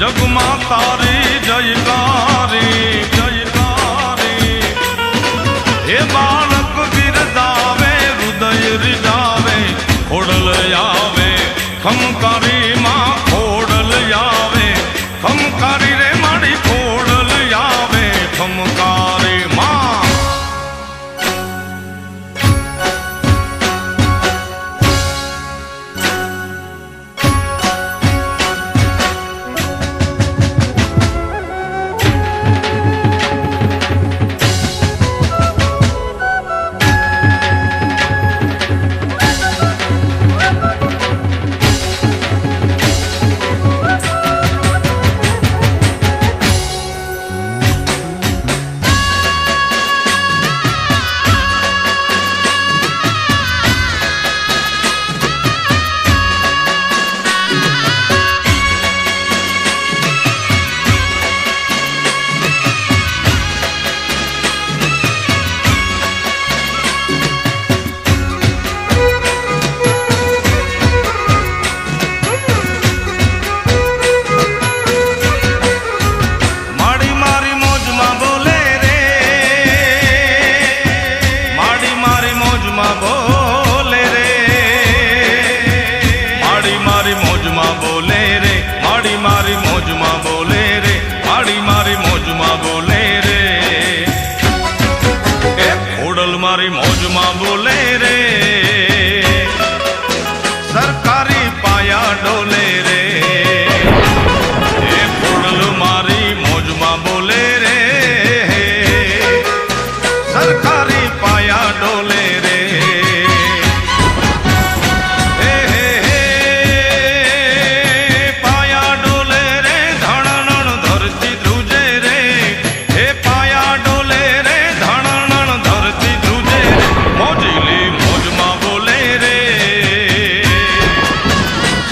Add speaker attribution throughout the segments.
Speaker 1: જગમાં તારી જયકારી જયકારી હે બાળક બિરદાવે હૃદય રીઝાવે ખોડલ આવે ખમકારી માં ખોડલ આવે ખમકારી રે મારી ખોડલ આવે ખમકારી માં મારી મોજમાં બોલે રે સરકારી પાયા ડોલે રે એ ખોડલ મારી મોજમાં બોલે રે સરકારી પાયા ડોલે રે પાયા ડોલે રે ધણણ ધરતી ધ્રુજે રે હે પાયા ડોલે રે ધણણ ધરતી મોજીલી મોજમાં બોલે રે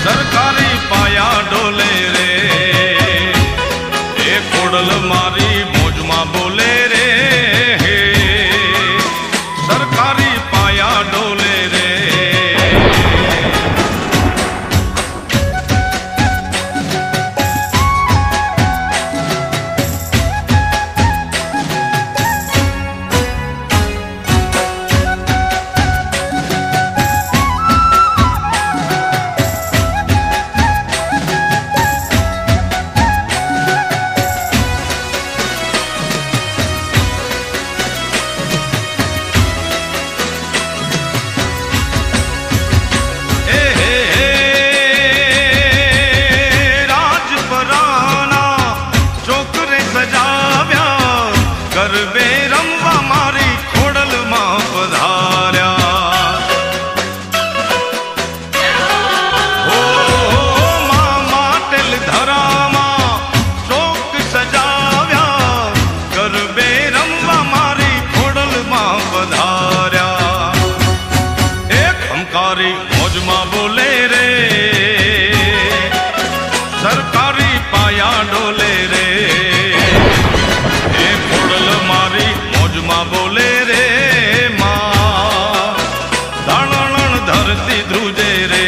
Speaker 1: સરકારી પાયા ડોલે રે એ ખોડલ મારી મોજમાં બોલે રે સરકારી પાયા ડોલે રે મોજમાં બોલે રે સરકારી પાયા ડોલે રે એ ખોડલ મારી મોજમાં બોલે રે માં ધણણ ધરતી ધ્રુજે રે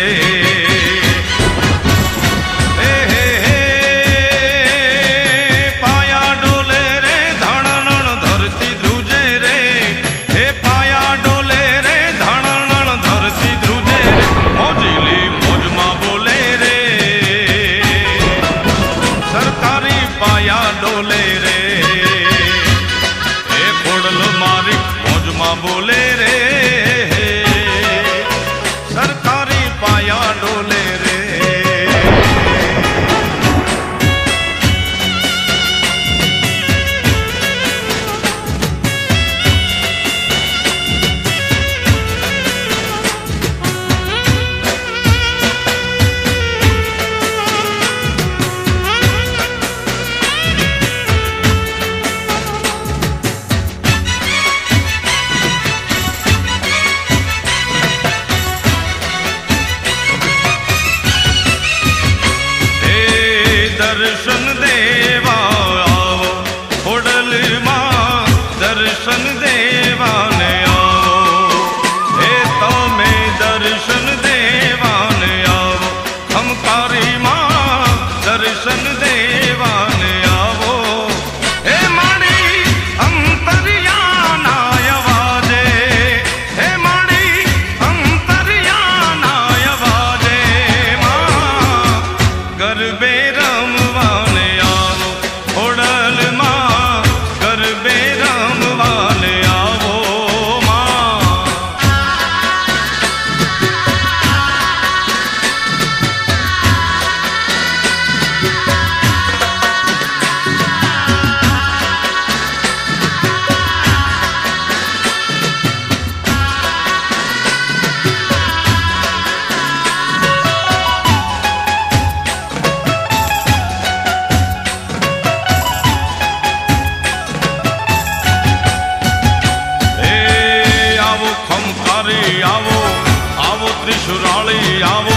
Speaker 1: પાયા ડોલે રે ધણણ ધરતી ધ્રુજે રે હે પાયા ડોલે રે ધણણ ધરતી ધ્રુજે મોજીલી મોજમાં બોલે રે સરકારી પાયા ડોલે રે એ ખોડલ મારી મોજમાં બોલે રે સરકારી પાયા ડોલે રે દર્શન દેવા આવો ખોડલમાં દર્શન દેવાને આવો હે તમે દર્શન દેવાને આવો ખમકારીમાં દર્શન દર્શન દેવાને આવો હે માડી અંતરિયાના અવાજે હે માડી અંતરિયાના અવાજે માં ગરબે રમવાને આવો ખોડલમાં ગરબે રમવાને આવો આવો આવો ત્રિશુરાળી આવો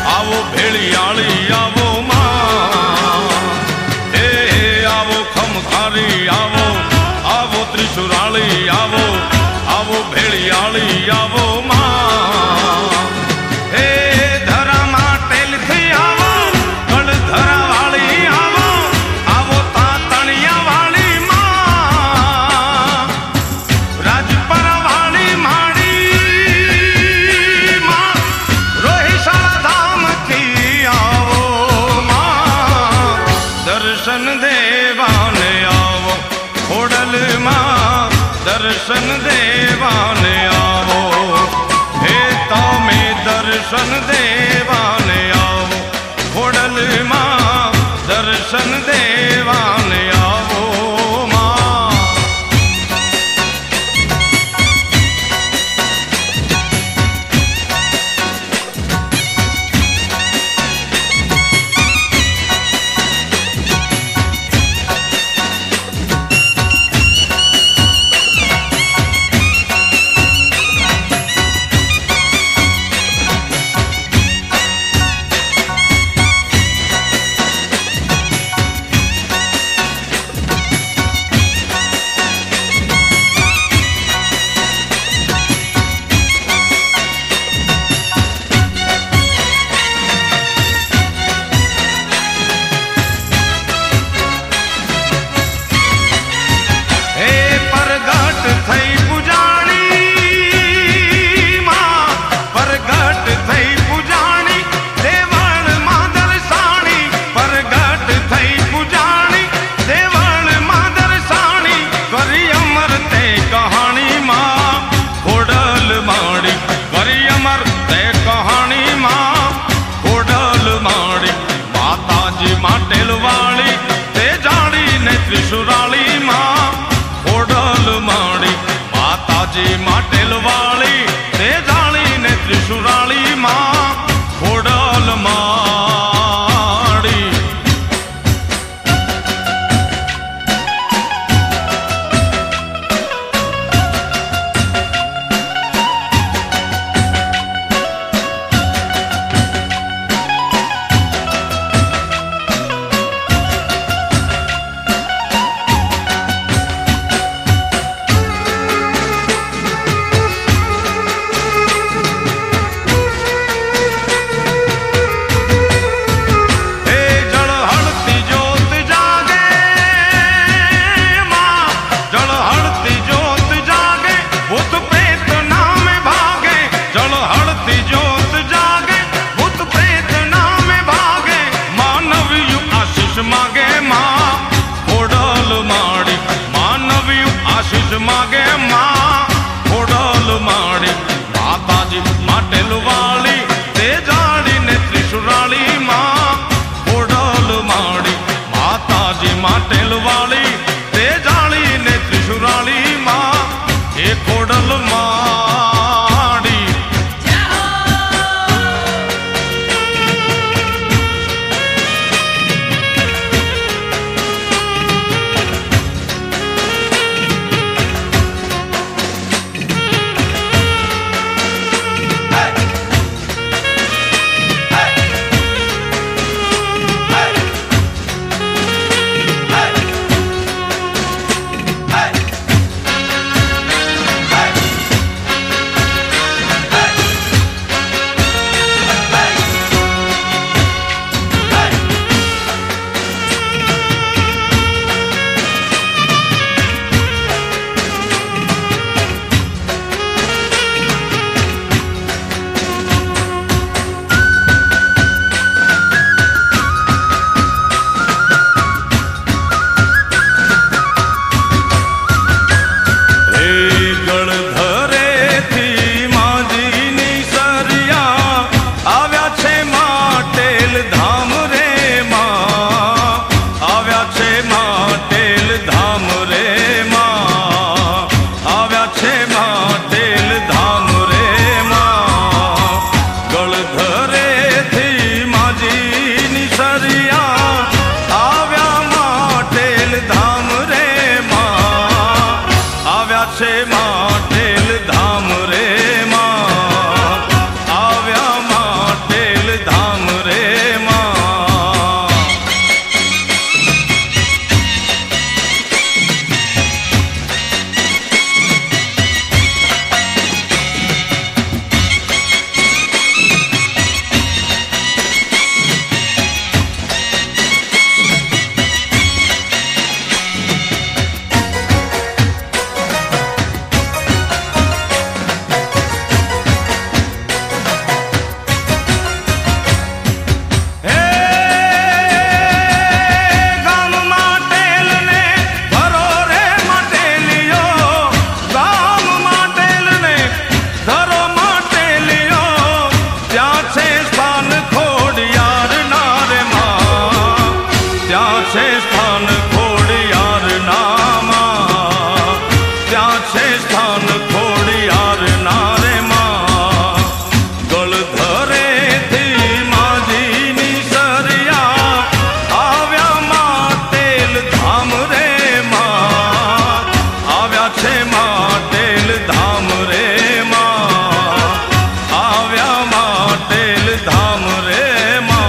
Speaker 1: આવો ભેળિયાળી આવો માં હે આવો ખમખારી આવો આવો ત્રિશુરાળી આવો આવો ભેળિયાળી આવો માં હે ધરા માટેલથી આવો ગળધરા વાળી આવો આવો તાતણિયા વાળી માં રાજપરા વાળી દર્શન દેવાને આવો ખોડલમાં દર્શન દેવાને આવો હે તમે દર્શન દેવાને આવો ખોડલમાં દર્શન દેવાને આવો છે સ્થાન ખોડિયાર નામાં, ત્યાં છે સ્થાન ખોડિયાર ના રે માં. ગળધરેથી માજીની સરિયા આવ્યા માં તેલ ધામ રે માં, આવ્યા છે માં તેલ ધામ રે માં, આવ્યા માં તેલ ધામ રે માં.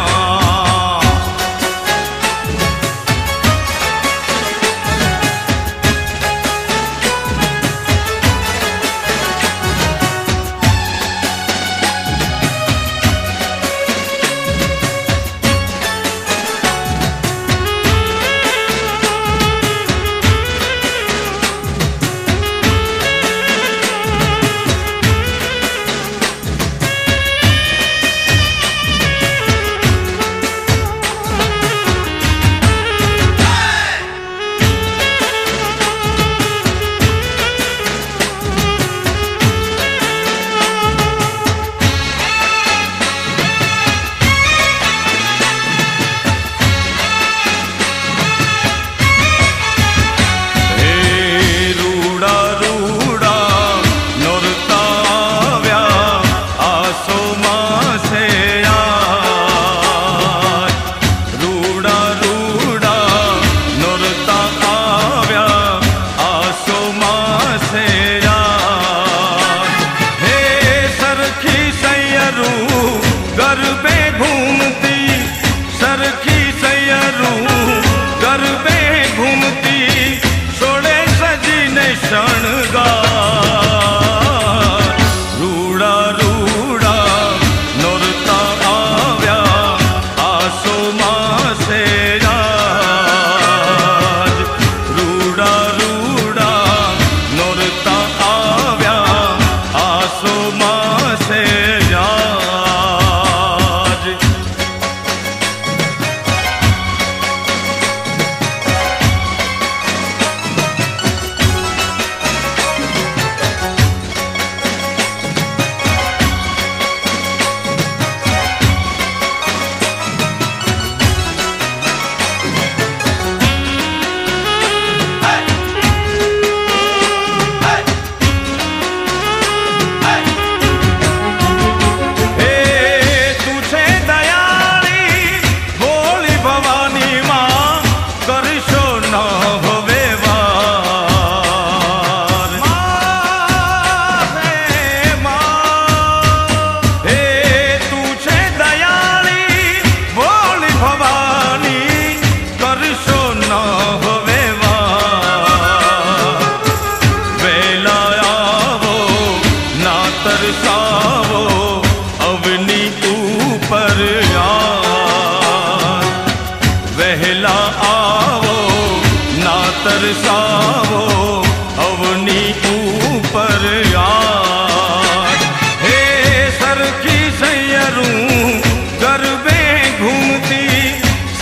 Speaker 1: तरसावो अवनी ऊपर यार। हे सरखी सैयरू गरबे घूमती,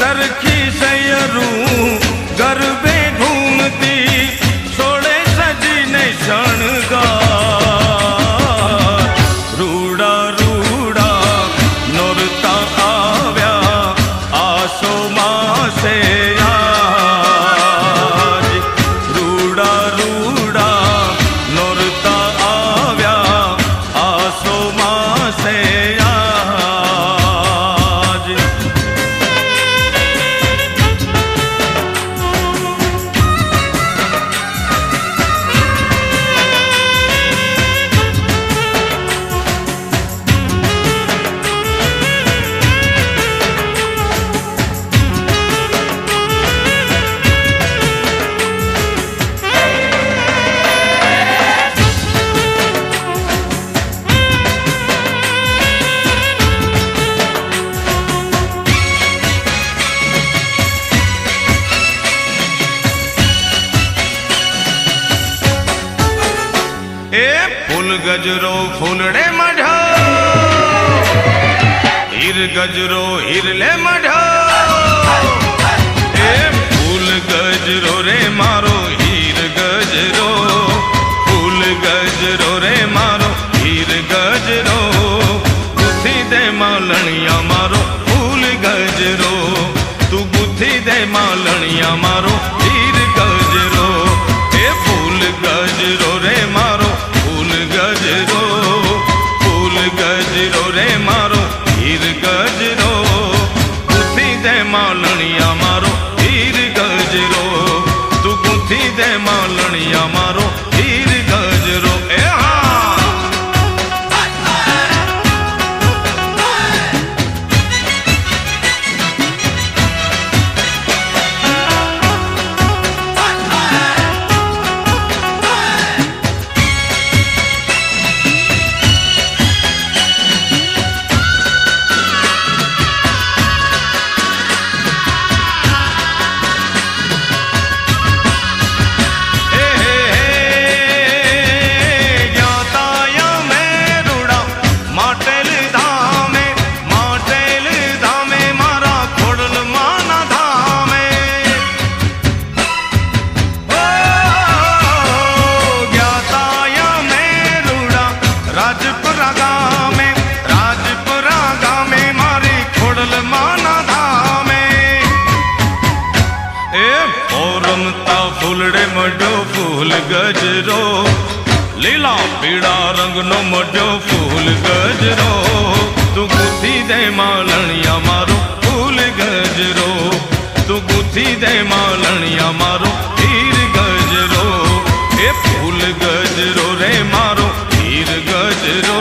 Speaker 1: सरखी सैयरू गरबे घूमती, सोड़े सजीने शणगार। रूड़ा रूड़ा नोरता आव्या आसो मासे फूल गजरो फूलड़े मढ़ो, हीर गजरो हिरले मढ़ो। ए फूल गजरो रे मारो हीर गजरो, फूल गजरो रे मारो हीर गजरो। गुथी दे मालणिया मारो फूल गजरो, तू गुथी ગૂંથી દે માલણિયા મારો હીર ગજરો, એ ફૂલ ગજરો રે મારો ફૂલ ગજરો, ફૂલ ગજરો રે મારો હીર ગજરો, ગૂંથી દે માલણિયા મારો હીર ગજરો, તું ગૂંથી દે માલણિયા મારો હીર ગજરો. એ ફૂલડે મઢ્યો ફૂલ ગજરો, લીલા પીળા રંગનો મઢ્યો ફૂલ ગજરો, તું ગૂંથી દે માલણિયા મારો ફૂલ ગજરો, તું ગૂંથી દે માલણિયા મારો હીર ગજરો, એ ફૂલ ગજરો રે મારો હીર ગજરો,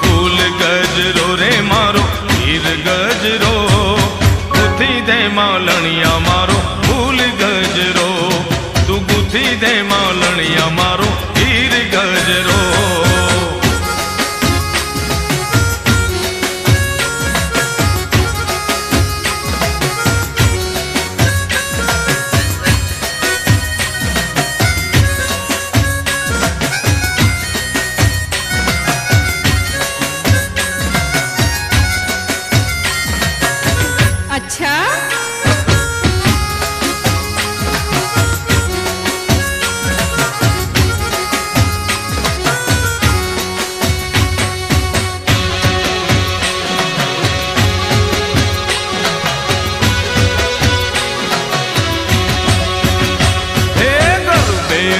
Speaker 1: ફૂલ ગજરો રે મારો હીર ગજરો, ગૂંથી દે માલણિયા મારો ફૂલ ગજરો, તું ગૂંથી દે માલણિયા મારો હીર ગજરો.
Speaker 2: अच्छा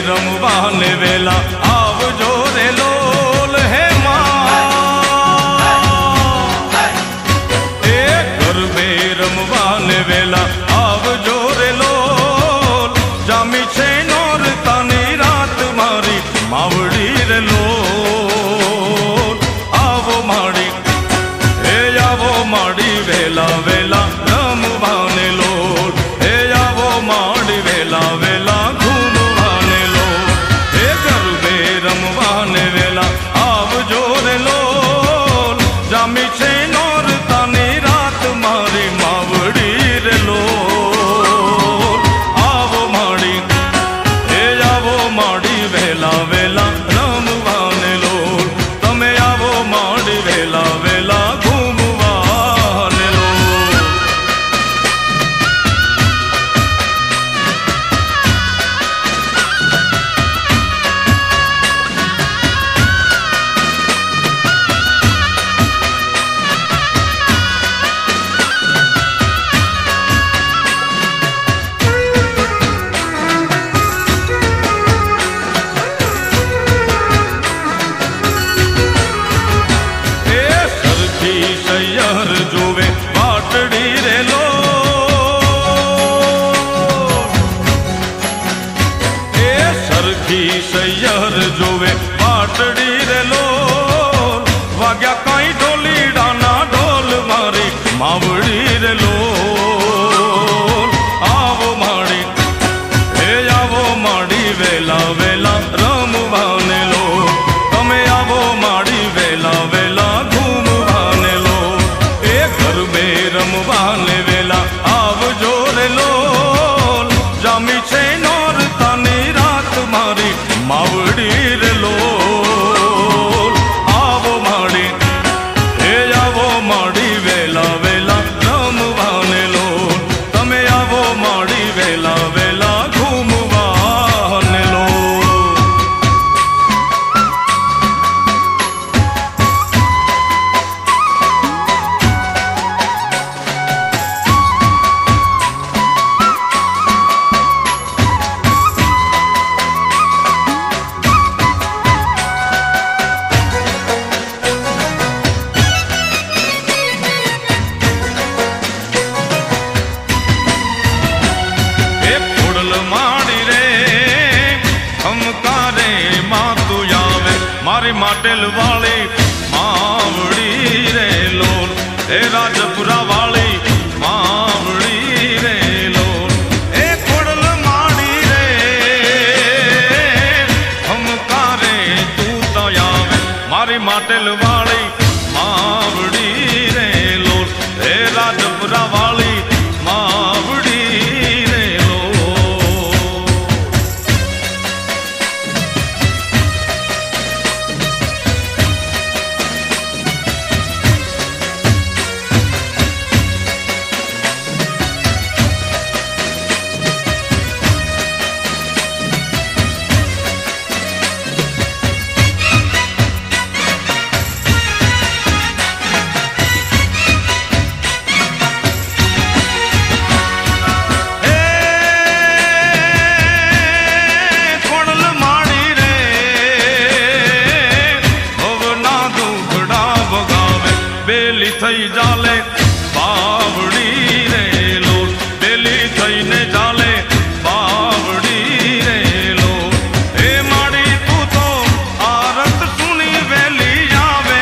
Speaker 1: રમવાને વેલા આવજો રે લોલ, હે માં એ ગરબે રમવાને વેલા આવજો રે લોલ, જામી છે નોરતાની રાત મારી માવડી રે લોલ, આવો માડી હે આવો માડી વેલા વેલા રમવાને લોલ, હે આવો માડી વેલા વેલા પાટેલ વાળી માવડી રે લોલ, એ રાજપુરા વાળી માવડી રે લોલ, એ ખોડલ માડી રે હમકારે તું તો આવે મારી માટેલ વાળી માવડી રે લોલ, એ રાજપુરા વાળી માવડી રે લોલ. બેલી થઈ જાલે બાવડી રે લોલ, બેલી થઈને જાલે બાવડી રે લોલ, એ માડી તું તો આરત સુની વેલી આવે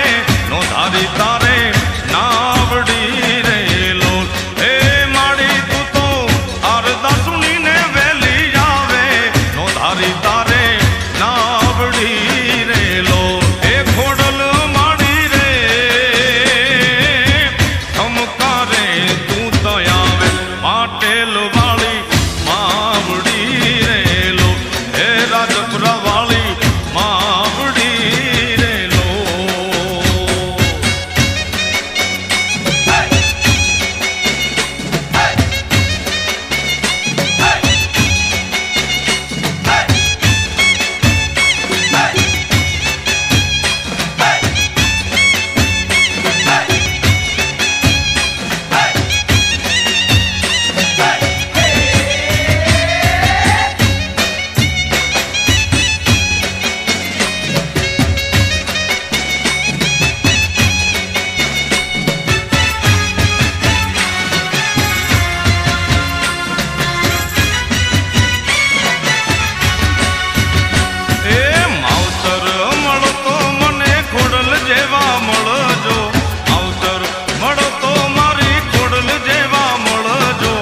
Speaker 1: નો ધારી તારે નાવડી રે લોલ, એ માડી તું તો આરતા સુનીને વેલી આવે નો ધારી તારે નાવડી રે લોલ, એ ખોડલ પાટેલ વાળી માવડી રે લો, હે રાજપુરા વાળી માવડી રે લો. મળો તો મને ખોડલ જેવા મળજો, માવતર મળો તો મારી ખોડલ જેવા મળજો.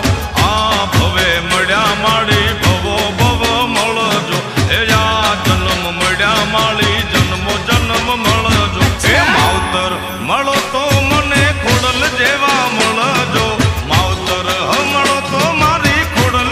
Speaker 1: મળો તો મને ખોડલ જેવા મળજો, માવતર મળો તો મારી ખોડલ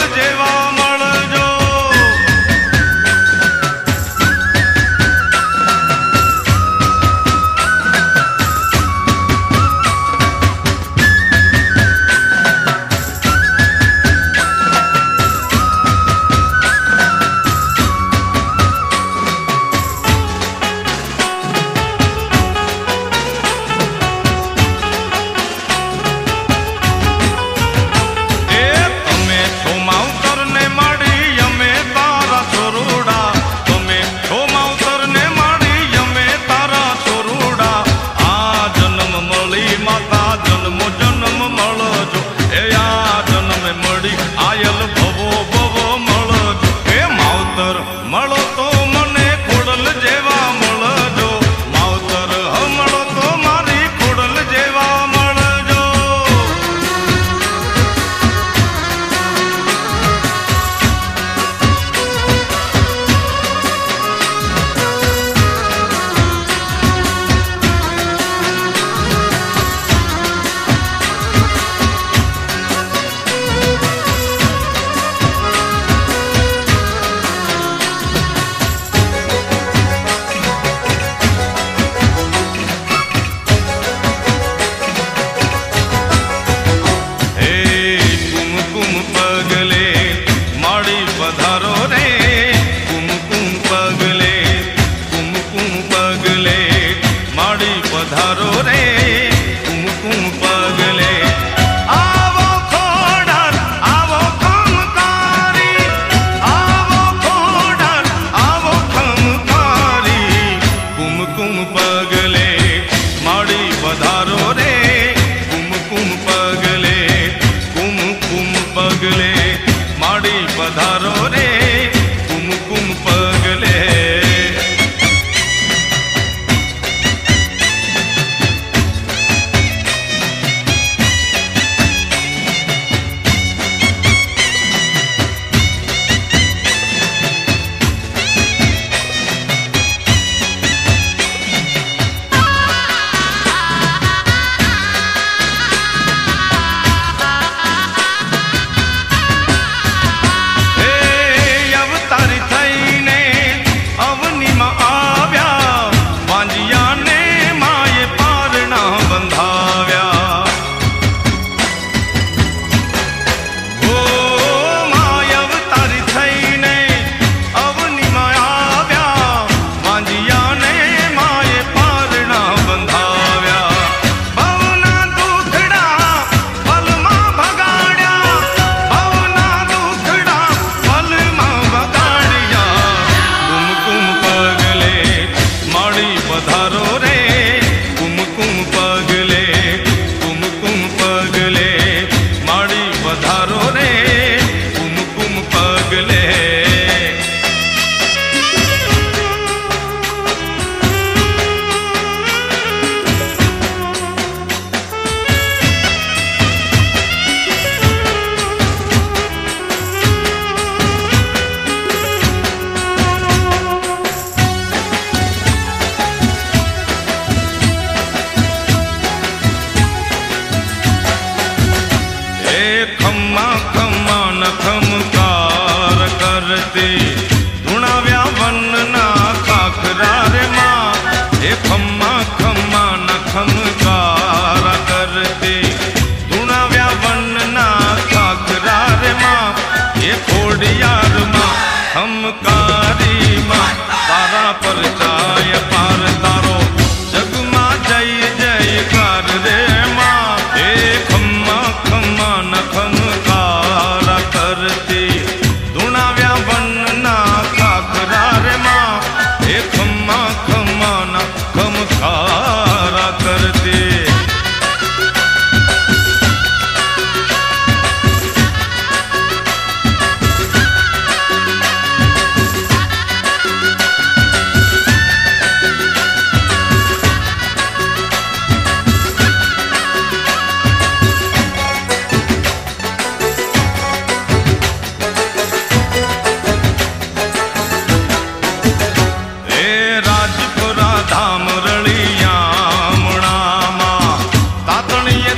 Speaker 1: જેવા મળજો. પધારો રે કુમકુમ પગલે, આવો ખોડલ આવો ખમકારી, આવો ખોડલ આવો ખમકારી, કુમકુમ પગલે માડી પધારો રે કુમકુમ પગલે, કુમકુમ પગલે માડી પધારો રે કુમકુમ પગલે. ખોડિયાર માં ખમકારી માં તારા પર ચાય પાર તારો જગમાં જય જયકાર રે માં એ ખમ્મા ખમ્મા ન ખમકારા કરતી ધૂણાવ્યા વનના ખાખરા રે માં એ ખમ્મા ખમ્મા ન ખમકારા કરતી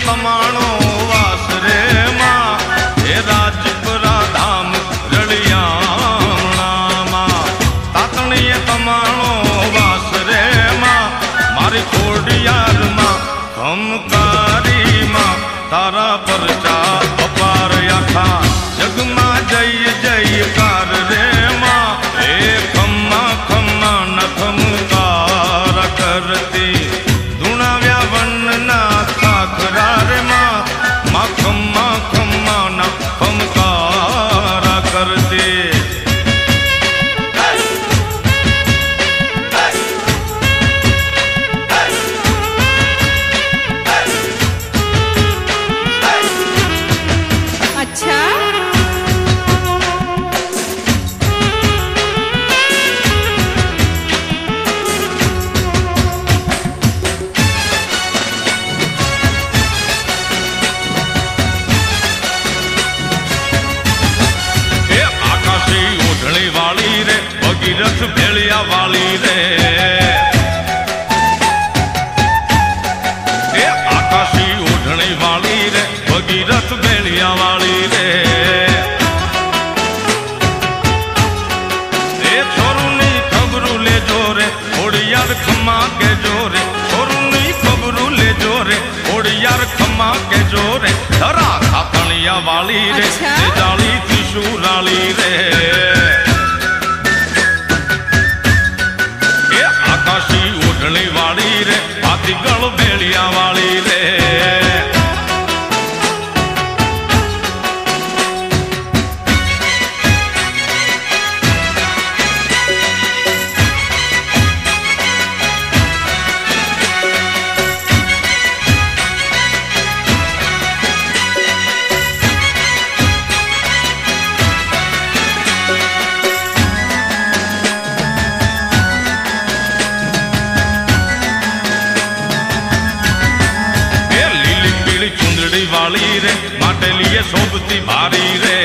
Speaker 1: તમાણો વાસ રે માં હે રાજપુરા ધામ રળિયામણામાં તાતણીએ તમાણો વાસ રે માં મારી ખોડિયાર માં ખમકારી માં તારા પર ચા અપાર આખા જગમાં જય જયકાર રે માં હે ખમ્મા ખમ્મા ન ખમકાર કરતી ધૂણાવ્યા વનના ખાખરા રે માં ખમ્મા ખમ્મા ન ખમકારા કરતી વાળી રે ભગીરથ ભેળિયા વાળી રે એ આકાશી ઓઢણી વાળી રે ભગીરથ ભેળિયા વાળી રે એ છોરુની ખબરું લેજો રે ખોડિયાર ખમ્મા કેજો રે છોરુની ખબરું લેજો રે ખોડિયાર ખમ્મા કેજો રે ધરા ખાતણિયા વાળી રે જાળી ત્રિશુરાળી રે આકાશી ઓઢણી વાળી રે ભાતીગળ ભેળિયા વાળી રે વાળી રે માટે લીએ શોભતી ભારી રે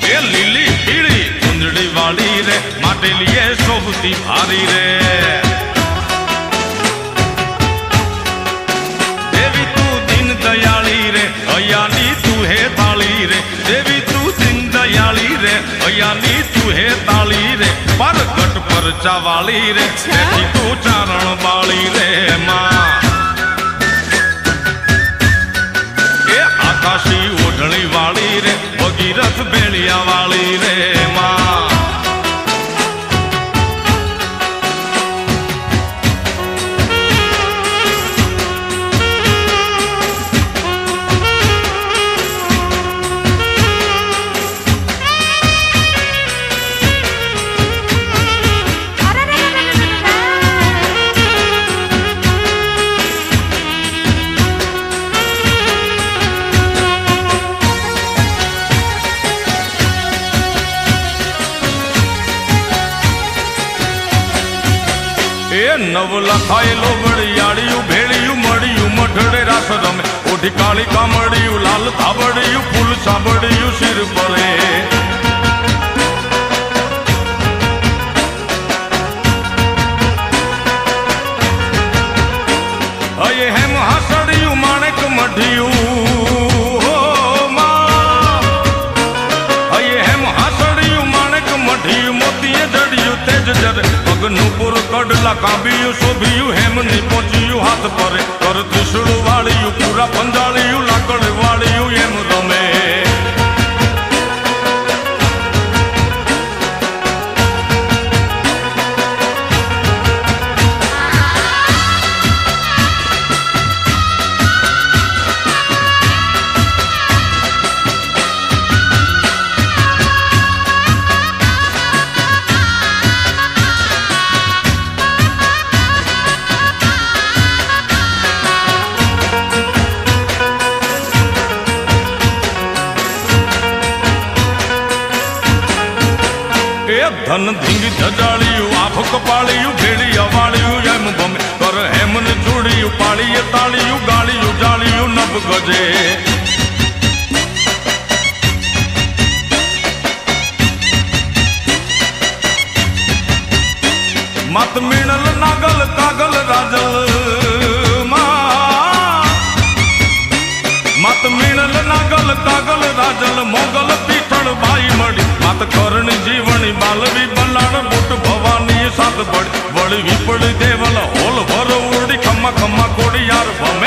Speaker 1: એ લીલી પીળી ચુંદડી વાળી રે માટે લીએ શોભતી ભારી રે દેવી તું દીન દયાળી રે અયાની તું હે તાળી રે દેવી તું દીન દયાળી રે અયાની તું હે તાળી રે પરગટ પર ચાવાળી રે તેથી તું ચારણ બાળી રે માં આકાશી ઓઢણી વાળી રે ભગીરથ ભેળિયા વાળી રે માં નવ લખાયેલો વડિયાળિયું ભેળિયું મળ્યું મઢડે રાસ રમે ઓઢી કાળી કામડિયું લાલ ધાબડિયું ફૂલ સાંભળિયું શિર પરે હયે હેમ હાસડિયું માણેક મઢિયું હયે હેમ હાસડિયું માણેક મઢિયું મોતીએ જડિયું તેજ જરે પગનું પુર કડલા કાંબિયું શોભિયું હેમની પહોંચ્યું હાથ પરે કર ત્રિશુળ વાળિયું પૂરા પંજાળિયું લાકડ વાળિયું એમ રમે ધન ધીંગ જજાળિયું આભ કપાળિયું ભેડી અવાળિયું એમ ભમે કર હેમન જોડિયું પાળીએ તાળિયું ગાળિયું જાળિયું નભ ગજે મત મીણલ નાગલ કાગલ રાજલ મત મીણલ નાગલ કાગલ રાજલ મોગલ પીઠળ ભાઈ મળી મત કરણ જીવણી બાલવી બલાડ બુટ ભવાની સાત બળી વળી વિપળી દેવલ હોલ ભર ઉડી ખમ્મા ખમ્મા કોડી યાર ભમે